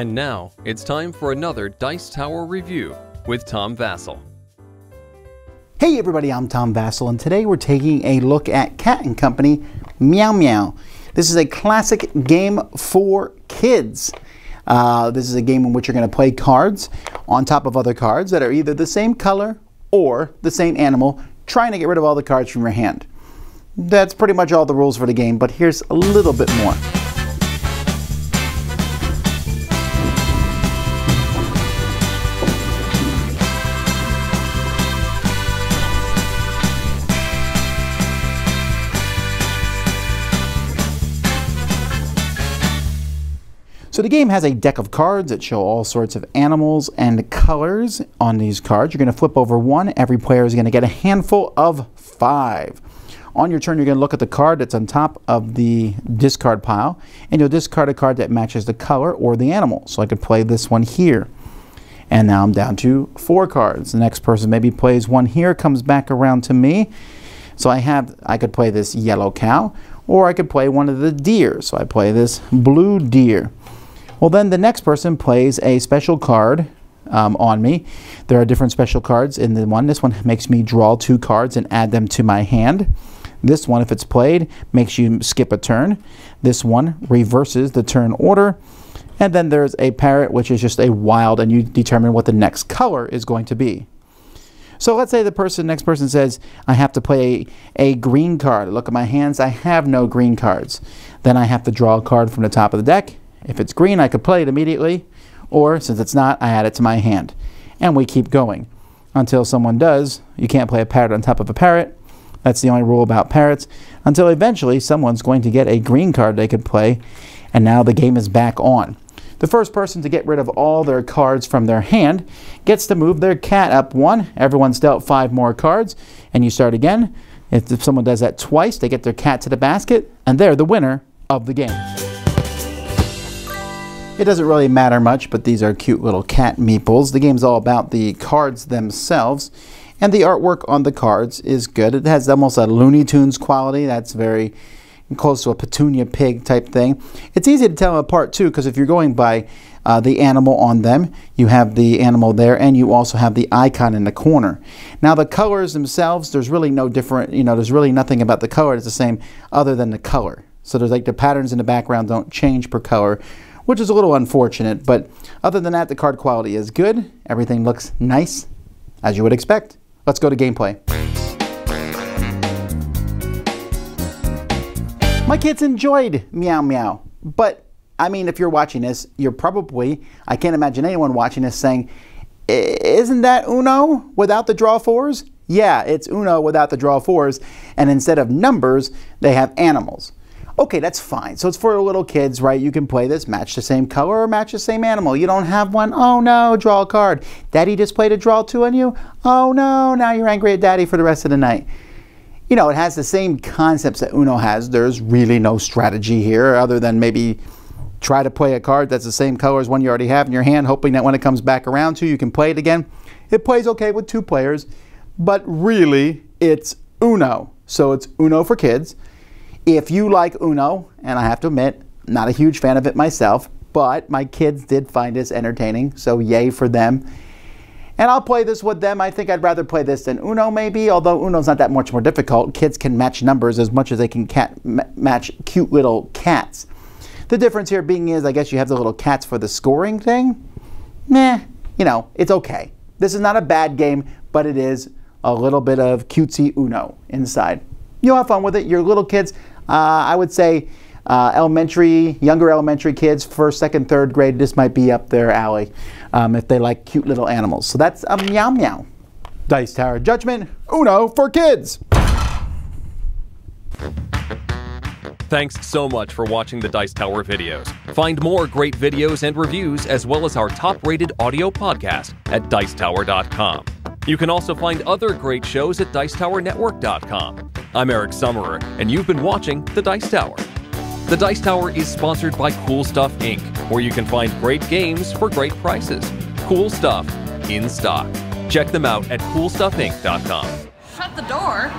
And now, it's time for another Dice Tower review with Tom Vasel. Hey everybody, I'm Tom Vasel, and today we're taking a look at Cat & Company Meow Meow. This is a classic game for kids. This is a game in which you're going to play cards on top of other cards that are either the same color or the same animal, trying to get rid of all the cards from your hand. That's pretty much all the rules for the game, but here's a little bit more. So the game has a deck of cards that show all sorts of animals and colors on these cards. You're going to flip over one. Every player is going to get a handful of 5. On your turn, you're going to look at the card that's on top of the discard pile, and you'll discard a card that matches the color or the animal. So I could play this one here. And now I'm down to 4 cards. The next person maybe plays one here, comes back around to me. So I could play this yellow cow, or I could play one of the deer. So I play this blue deer. Well, then the next person plays a special card on me. There are different special cards in the one. This one makes me draw 2 cards and add them to my hand. This one, if it's played, makes you skip a turn. This one reverses the turn order. And then there's a parrot, which is just a wild, and you determine what the next color is going to be. So let's say the next person says, I have to play a green card. Look at my hands, I have no green cards. Then I have to draw a card from the top of the deck. If it's green, I could play it immediately, or since it's not, I add it to my hand. And we keep going until someone does. You can't play a parrot on top of a parrot. That's the only rule about parrots. Until eventually someone's going to get a green card they could play, and now the game is back on. The first person to get rid of all their cards from their hand gets to move their cat up 1. Everyone's dealt 5 more cards, and you start again. If someone does that twice, they get their cat to the basket, and they're the winner of the game. It doesn't really matter much, but these are cute little cat meeples. The game's all about the cards themselves, and the artwork on the cards is good. It has almost a Looney Tunes quality. That's very close to a Petunia pig type thing. It's easy to tell them apart too, because if you're going by the animal on them, you have the animal there, and you also have the icon in the corner. Now the colors themselves, there's really no different, there's really nothing about the color that's the same other than the color. So there's like the patterns in the background don't change per color, which is a little unfortunate, but other than that, the card quality is good. Everything looks nice, as you would expect. Let's go to gameplay. My kids enjoyed Meow Meow, but I mean, if you're watching this, you're probably, I can't imagine anyone watching this saying, isn't that Uno without the draw 4s? Yeah, it's Uno without the draw 4s, and instead of numbers, they have animals. Okay, that's fine. So it's for little kids, right? You can play this, match the same color or match the same animal. You don't have one? Oh no, draw a card. Daddy just played a draw 2 on you? Oh no, now you're angry at Daddy for the rest of the night. It has the same concepts that Uno has. There's really no strategy here other than maybe try to play a card that's the same color as one you already have in your hand, hoping that when it comes back around to you, you can play it again. It plays okay with 2 players, but really it's Uno. So it's Uno for kids. If you like Uno, and I have to admit, not a huge fan of it myself, but my kids did find this entertaining, so yay for them. And I'll play this with them. I think I'd rather play this than Uno maybe, although Uno's not that much more difficult. Kids can match numbers as much as they can match cute little cats. The difference here being is, I guess you have the little cats for the scoring thing. Meh, it's okay. This is not a bad game, but it is a little bit of cutesy Uno inside. You'll have fun with it. Your little kids, I would say younger elementary kids, 1st, 2nd, 3rd grade, this might be up their alley if they like cute little animals. So that's a Meow Meow. Dice Tower Judgment, Uno for kids. Thanks so much for watching the Dice Tower videos. Find more great videos and reviews, as well as our top-rated audio podcast at Dicetower.com. You can also find other great shows at Dicetowernetwork.com. I'm Eric Summerer, and you've been watching The Dice Tower. The Dice Tower is sponsored by Cool Stuff Inc., where you can find great games for great prices. Cool stuff in stock. Check them out at CoolStuffInc.com. Shut the door.